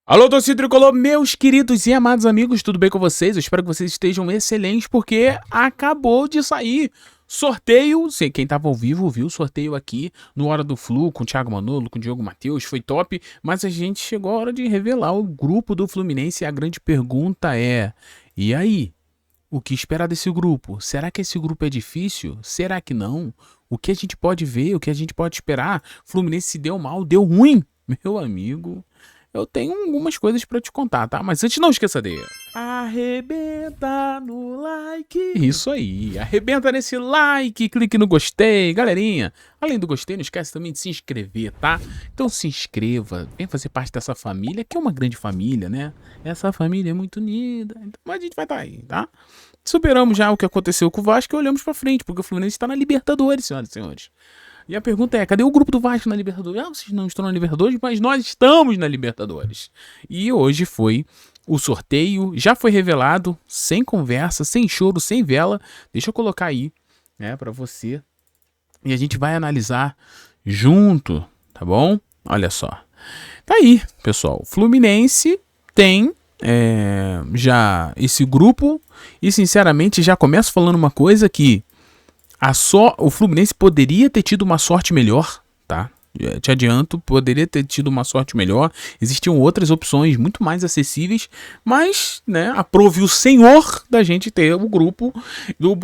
Alô, torcida tricolor, meus queridos e amados amigos, tudo bem com vocês? Eu espero que vocês estejam excelentes, porque acabou de sair sorteio. Quem tava ao vivo viu o sorteio aqui no Hora do Flu, com o Thiago Manolo, com o Diogo Matheus, foi top. Mas a gente chegou a hora de revelar o grupo do Fluminense e a grande pergunta é: e aí? O que esperar desse grupo? Será que esse grupo é difícil? Será que não? O que a gente pode ver? O que a gente pode esperar? Fluminense se deu mal, deu ruim? Meu amigo, eu tenho algumas coisas pra te contar, tá? Mas antes não esqueça de arrebenta no like. Isso aí, arrebenta nesse like, clique no gostei, galerinha. Além do gostei, não esquece também de se inscrever, tá? Então se inscreva, vem fazer parte dessa família, que é uma grande família, né? Essa família é muito unida, então a gente vai estar aí, tá? Superamos já o que aconteceu com o Vasco e olhamos pra frente, porque o Fluminense está na Libertadores, senhoras e senhores. E a pergunta é, cadê o grupo do Vasco na Libertadores? Ah, vocês não estão na Libertadores, mas nós estamos na Libertadores. E hoje foi o sorteio, já foi revelado, sem conversa, sem choro, sem vela. Deixa eu colocar aí, né, pra você. E a gente vai analisar junto, tá bom? Olha só. Tá aí, pessoal. Fluminense tem já esse grupo e, sinceramente, já começo falando uma coisa que o Fluminense poderia ter tido uma sorte melhor, tá? Te adianto, poderia ter tido uma sorte melhor. Existiam outras opções muito mais acessíveis, mas, né, aprove o senhor da gente ter o grupo do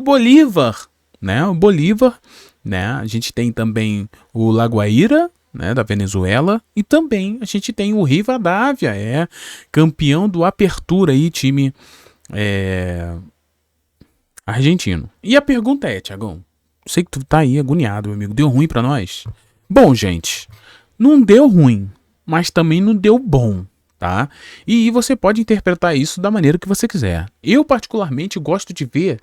Bolívar, né? O Bolívar, né? A gente tem também o Lagoaíra, né, da Venezuela, e também a gente tem o Rivadavia, campeão do Apertura aí, time argentino. E a pergunta é, Thiagão, sei que tu tá aí agoniado, meu amigo, deu ruim pra nós? Bom, gente, não deu ruim, mas também não deu bom, tá? E você pode interpretar isso da maneira que você quiser. Eu, particularmente, gosto de ver,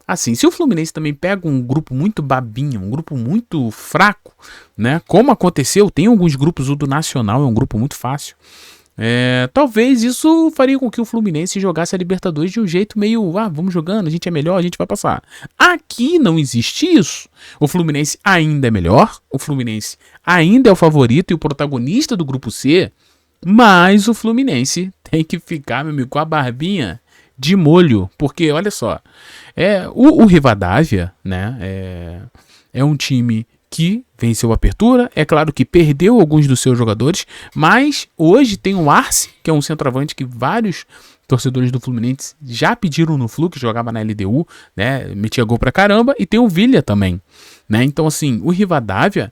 assim, se o Fluminense também pega um grupo muito babinho, um grupo muito fraco, né? Como aconteceu, tem alguns grupos, o do Nacional é um grupo muito fácil. Talvez isso faria com que o Fluminense jogasse a Libertadores de um jeito meio, vamos jogando, a gente é melhor, a gente vai passar. Aqui não existe isso. O Fluminense ainda é melhor, o Fluminense ainda é o favorito e o protagonista do grupo C, mas o Fluminense tem que ficar, meu amigo, com a barbinha de molho, porque olha só, o Rivadavia, né, é um time que venceu a Apertura, é claro que perdeu alguns dos seus jogadores, mas hoje tem o Arce, que é um centroavante que vários torcedores do Fluminense já pediram no Flu, que jogava na LDU, né, metia gol pra caramba, e tem o Villa também, né, então assim, o Rivadavia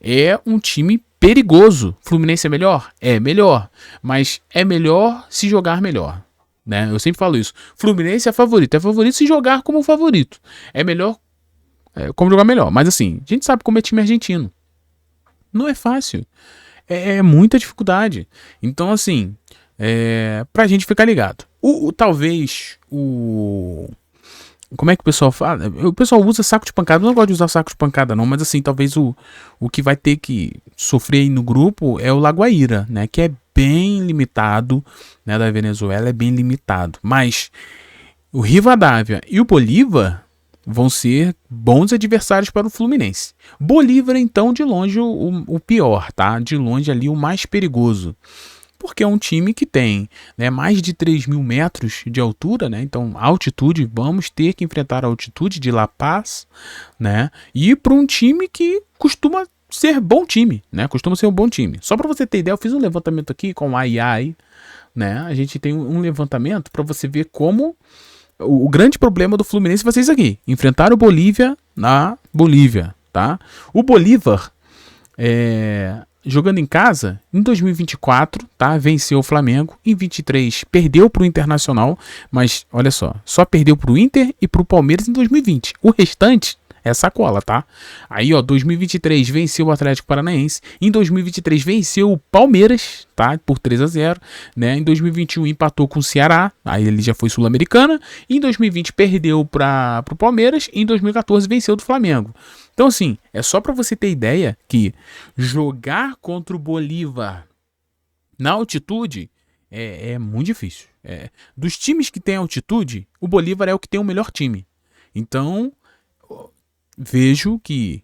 é um time perigoso. Fluminense é melhor? É melhor, mas é melhor se jogar melhor, né, eu sempre falo isso, Fluminense é favorito se jogar como favorito, é melhor como jogar melhor. Mas assim, a gente sabe como é time argentino. Não é fácil. É muita dificuldade. Então, assim, pra gente ficar ligado. Talvez o... Como é que o pessoal fala? O pessoal usa saco de pancada. Eu não gosto de usar saco de pancada, não. Mas assim, talvez o que vai ter que sofrer aí no grupo é o Lagoaíra, né? Que é bem limitado, né? Da Venezuela é bem limitado. Mas o Rivadavia e o Bolívar vão ser bons adversários para o Fluminense. Bolívar, então, de longe o pior, tá? De longe ali o mais perigoso. Porque é um time que tem, né, mais de 3.000 metros de altura, né? Então, altitude, vamos ter que enfrentar a altitude de La Paz, né? E para um time que costuma ser bom time, né? Costuma ser um bom time. Só para você ter ideia, eu fiz um levantamento aqui com o AI, né? A gente tem um levantamento para você ver como o grande problema do Fluminense vai ser isso aqui: enfrentar o Bolívia na Bolívia, tá? O Bolívar, jogando em casa, em 2024, tá? Venceu o Flamengo. Em 23 perdeu para o Internacional, mas olha só perdeu para o Inter e para o Palmeiras em 2020. O restante é sacola, tá? Aí, 2023 venceu o Atlético Paranaense. Em 2023 venceu o Palmeiras, tá? Por 3-0, né? Em 2021 empatou com o Ceará. Aí ele já foi sul-americana. Em 2020 perdeu para o Palmeiras. Em 2014 venceu do Flamengo. Então, assim, é só para você ter ideia que jogar contra o Bolívar na altitude é muito difícil. Dos times que tem altitude, o Bolívar é o que tem o melhor time. Então, vejo que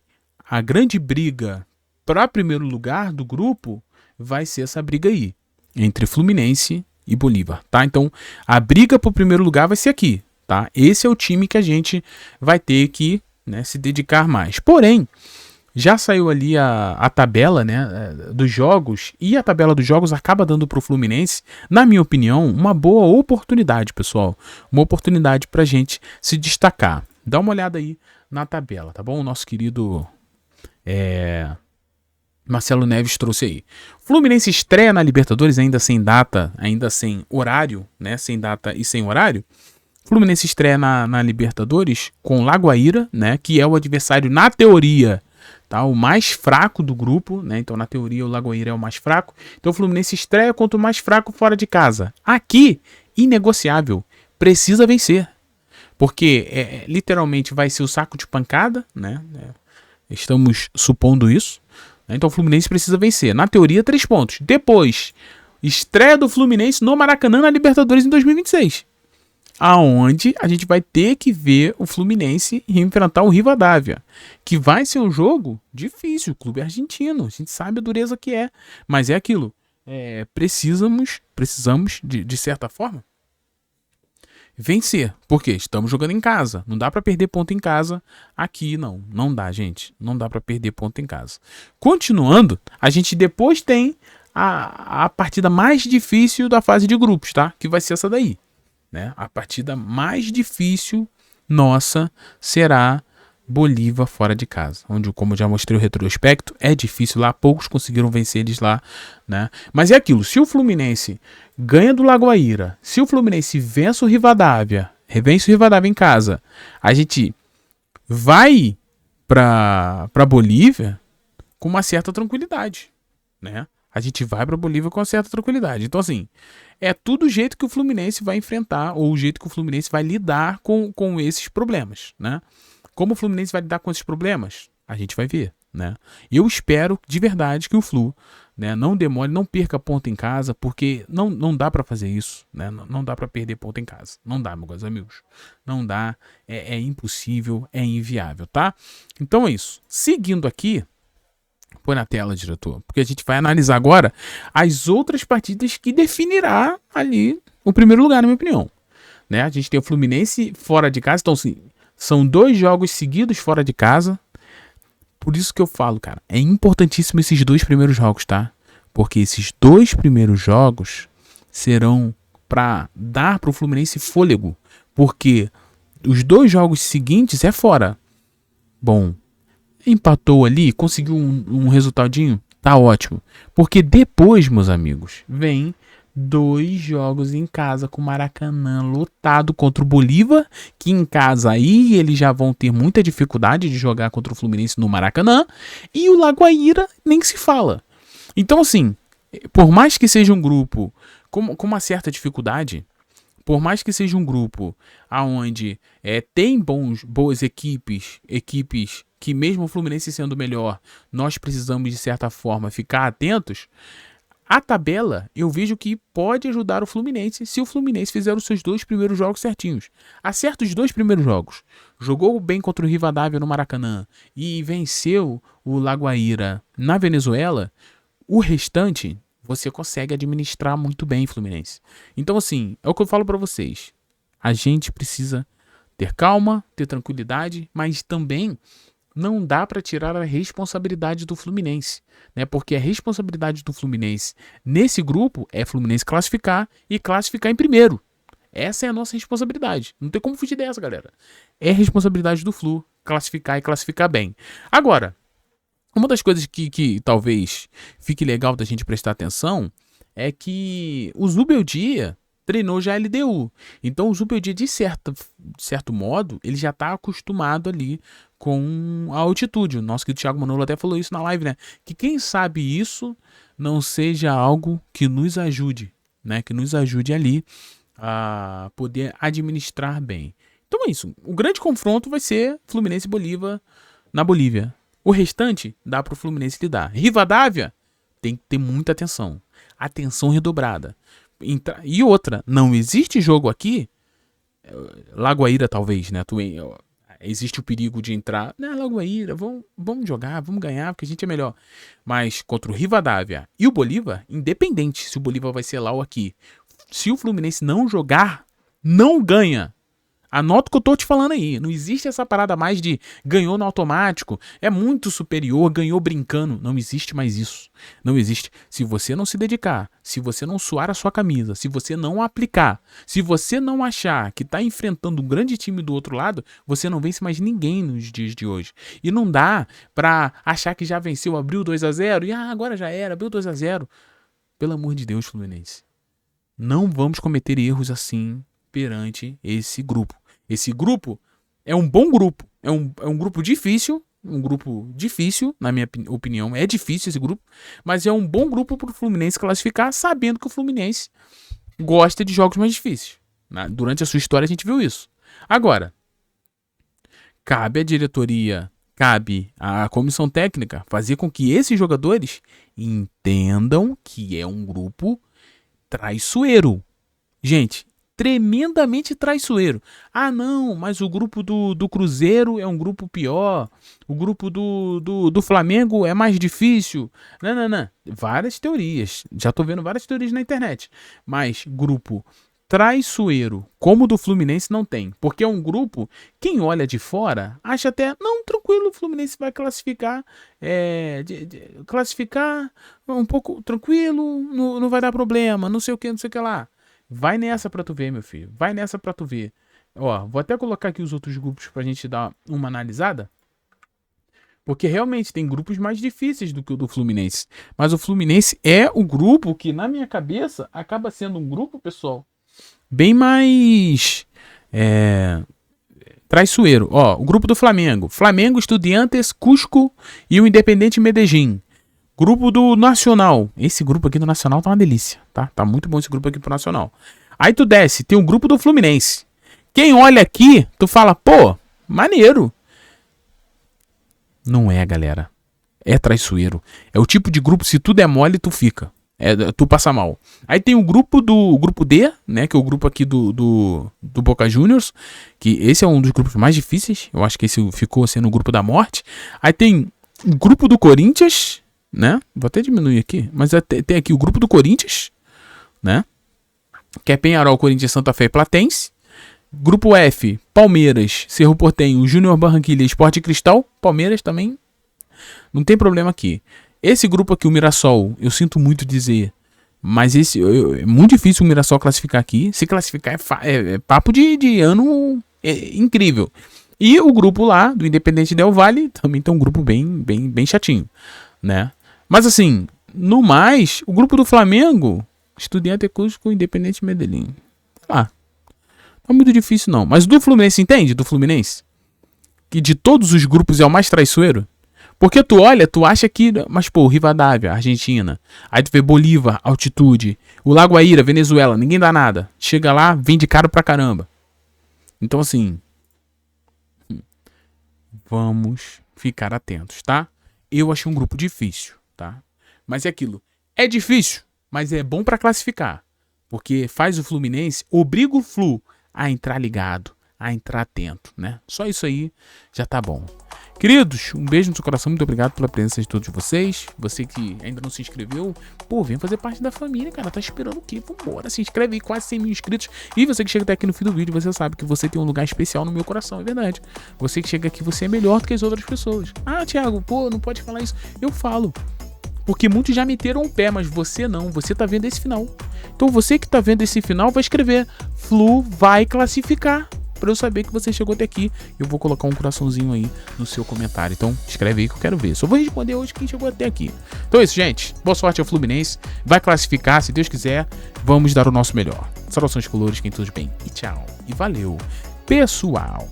a grande briga para primeiro lugar do grupo vai ser essa briga aí, entre Fluminense e Bolívar, tá? Então, a briga pro primeiro lugar vai ser aqui, tá? Esse é o time que a gente vai ter que, né, se dedicar mais. Porém, já saiu ali a tabela, né, dos jogos, e a tabela dos jogos acaba dando pro Fluminense, na minha opinião, uma boa oportunidade, pessoal. Uma oportunidade pra gente se destacar. Dá uma olhada aí na tabela, tá bom? O nosso querido Marcelo Neves trouxe aí. Fluminense estreia na Libertadores ainda sem data, ainda sem horário, né? Sem data e sem horário. Fluminense estreia na Libertadores com Lagoaíra, né? Que é o adversário, na teoria, tá? O mais fraco do grupo, né? Então, na teoria, o Lagoaíra é o mais fraco. Então, o Fluminense estreia contra o mais fraco fora de casa. Aqui, inegociável. Precisa vencer. Porque, literalmente, vai ser o saco de pancada, né? Estamos supondo isso. Então o Fluminense precisa vencer. Na teoria, 3 pontos. Depois, estreia do Fluminense no Maracanã na Libertadores em 2026. Aonde a gente vai ter que ver o Fluminense enfrentar o Rivadavia. Que vai ser um jogo difícil. O clube é argentino. A gente sabe a dureza que é. Mas é aquilo. Precisamos de certa forma, vencer. Por quê? Estamos jogando em casa. Não dá pra perder ponto em casa aqui, não. Não dá, gente. Não dá pra perder ponto em casa. Continuando, a gente depois tem a partida mais difícil da fase de grupos, tá? Que vai ser essa daí, né? A partida mais difícil nossa será Bolívar fora de casa, onde, como eu já mostrei o retrospecto, é difícil lá, poucos conseguiram vencer eles lá, né? Mas é aquilo, se o Fluminense ganha do Lagoaíra, se o Fluminense vence o Rivadavia em casa, a gente vai pra Bolívia com uma certa tranquilidade, né? A gente vai pra Bolívia com uma certa tranquilidade. Então, assim, é tudo o jeito que o Fluminense vai enfrentar, ou o jeito que o Fluminense vai lidar com esses problemas, né? Como o Fluminense vai lidar com esses problemas? A gente vai ver, né? Eu espero de verdade que o Flu, né, não demore, não perca ponto em casa, porque não dá pra fazer isso, né? Não dá pra perder ponto em casa. Não dá, meus amigos. Não dá, é impossível, é inviável, tá? Então é isso. Seguindo aqui, põe na tela, diretor, porque a gente vai analisar agora as outras partidas que definirá ali o primeiro lugar, na minha opinião, né? A gente tem o Fluminense fora de casa, então assim, são 2 jogos seguidos fora de casa. Por isso que eu falo, cara, é importantíssimo esses 2 primeiros jogos, tá? Porque esses 2 primeiros jogos serão pra dar pro Fluminense fôlego. Porque os 2 jogos seguintes é fora. Bom, empatou ali, conseguiu um resultadinho, tá ótimo. Porque depois, meus amigos, vem 2 jogos em casa com o Maracanã lotado contra o Bolívar, que em casa aí eles já vão ter muita dificuldade de jogar contra o Fluminense no Maracanã, e o Lagoaíra nem se fala. Então assim, por mais que seja um grupo com uma certa dificuldade, por mais que seja um grupo aonde tem boas equipes que mesmo o Fluminense sendo melhor, nós precisamos de certa forma ficar atentos. A tabela, eu vejo que pode ajudar o Fluminense se o Fluminense fizer os seus 2 primeiros jogos certinhos. Acerta os 2 primeiros jogos. Jogou bem contra o Rivadavia no Maracanã e venceu o Lagoaíra na Venezuela. O restante, você consegue administrar muito bem, Fluminense. Então, assim, é o que eu falo pra vocês. A gente precisa ter calma, ter tranquilidade, mas também não dá para tirar a responsabilidade do Fluminense, né? Porque a responsabilidade do Fluminense nesse grupo é Fluminense classificar e classificar em primeiro. Essa é a nossa responsabilidade. Não tem como fugir dessa, galera. É responsabilidade do Flu classificar e classificar bem. Agora, uma das coisas que talvez fique legal da gente prestar atenção é que o Zubeldia treinou já a LDU. Então o Zubeldia, de certo modo, ele já está acostumado ali com a altitude. O nosso querido Thiago Manolo até falou isso na live, né? Que quem sabe isso não seja algo que nos ajude, né? Que nos ajude ali a poder administrar bem. Então é isso. O grande confronto vai ser Fluminense e Bolívar na Bolívia. O restante dá para o Fluminense lidar. Rivadavia tem que ter muita atenção. Atenção redobrada. E outra, não existe jogo aqui, Lagoaíra talvez, né? existe o perigo de entrar, né, Lagoaíra, vamos jogar, vamos ganhar, porque a gente é melhor. Mas contra o Rivadavia e o Bolívar, independente se o Bolívar vai ser lá ou aqui, se o Fluminense não jogar, não ganha. Anota o que eu tô te falando aí. Não existe essa parada mais de ganhou no automático, é muito superior, ganhou brincando. Não existe mais isso. Não existe. Se você não se dedicar, se você não suar a sua camisa, se você não aplicar, se você não achar que tá enfrentando um grande time do outro lado, você não vence mais ninguém nos dias de hoje. E não dá pra achar que já venceu, abriu 2-0 e agora já era, abriu 2-0. Pelo amor de Deus, Fluminense. Não vamos cometer erros assim perante esse grupo. Esse grupo é um bom grupo. É um grupo difícil. Um grupo difícil, na minha opinião. É difícil esse grupo. Mas é um bom grupo para o Fluminense classificar, sabendo que o Fluminense gosta de jogos mais difíceis. Durante a sua história a gente viu isso. Agora, cabe à diretoria, cabe à comissão técnica fazer com que esses jogadores entendam que é um grupo traiçoeiro. Gente, tremendamente traiçoeiro. Ah, não, mas o grupo do Cruzeiro é um grupo pior. O grupo do Flamengo é mais difícil. Não. Várias teorias. Já tô vendo várias teorias na internet. Mas grupo traiçoeiro como o do Fluminense não tem. Porque é um grupo, quem olha de fora, acha até, não, tranquilo, o Fluminense vai classificar. Classificar um pouco tranquilo, não vai dar problema, não sei o que lá. Vai nessa pra tu ver, meu filho. Vai nessa pra tu ver. Ó, vou até colocar aqui os outros grupos pra gente dar uma analisada. Porque realmente tem grupos mais difíceis do que o do Fluminense. Mas o Fluminense é o grupo que, na minha cabeça, acaba sendo um grupo, pessoal, bem mais traiçoeiro. Ó, o grupo do Flamengo. Flamengo, Estudiantes, Cusco e o Independente Medellín. Grupo do Nacional. Esse grupo aqui do Nacional tá uma delícia, tá? Tá muito bom esse grupo aqui pro Nacional. Aí tu desce, tem o grupo do Fluminense. Quem olha aqui, tu fala, pô, maneiro. Não é, galera. É traiçoeiro. É o tipo de grupo, se tu der mole, tu fica. Tu passa mal. Aí tem o grupo D, né? Que é o grupo aqui do Boca Juniors. Que esse é um dos grupos mais difíceis. Eu acho que esse ficou sendo o grupo da morte. Aí tem o grupo do Corinthians, né? Vou até diminuir aqui. Mas tem aqui o grupo do Corinthians, né? Que é Penharol, Corinthians, Santa Fé e Platense. Grupo F, Palmeiras, Cerro Porteño, Júnior Barranquilla, Sport Cristal. Palmeiras também. Não tem problema aqui. Esse grupo aqui, o Mirassol, eu sinto muito dizer, mas é muito difícil o Mirassol classificar aqui. Se classificar é papo de ano incrível. E o grupo lá, do Independente Del Valle, também tem um grupo bem chatinho, né? Mas assim, no mais, o grupo do Flamengo, Estudiante Cusco, Independente Medellín. Não é muito difícil não. Mas do Fluminense, entende? Do Fluminense? Que de todos os grupos é o mais traiçoeiro? Porque tu olha, tu acha que... Mas, pô, Rivadavia, Argentina. Aí tu vê Bolívar, Altitude. O Lagoaíra, Venezuela. Ninguém dá nada. Chega lá, vende caro pra caramba. Então, assim... Vamos ficar atentos, tá? Eu achei um grupo difícil, tá? Mas é aquilo. É difícil, mas é bom pra classificar. Porque faz o Fluminense, obriga o Flu a entrar ligado, a entrar atento, né? Só isso aí já tá bom. Queridos, um beijo no seu coração, muito obrigado pela presença de todos vocês. Você que ainda não se inscreveu, pô, vem fazer parte da família, cara. Tá esperando o quê? Vambora, se inscreve aí, quase 100 mil inscritos. E você que chega até aqui no fim do vídeo, você sabe que você tem um lugar especial no meu coração, é verdade. Você que chega aqui, você é melhor do que as outras pessoas. Ah, Thiago, pô, não pode falar isso. Eu falo. Porque muitos já meteram o pé, mas você não, você tá vendo esse final. Então você que tá vendo esse final vai escrever Flu vai classificar. Pra eu saber que você chegou até aqui, eu vou colocar um coraçãozinho aí no seu comentário. Então escreve aí que eu quero ver. Só vou responder hoje quem chegou até aqui. Então é isso, gente. Boa sorte ao Fluminense. Vai classificar, se Deus quiser. Vamos dar o nosso melhor. Saudações colores, quem todos bem. E tchau. E valeu, pessoal.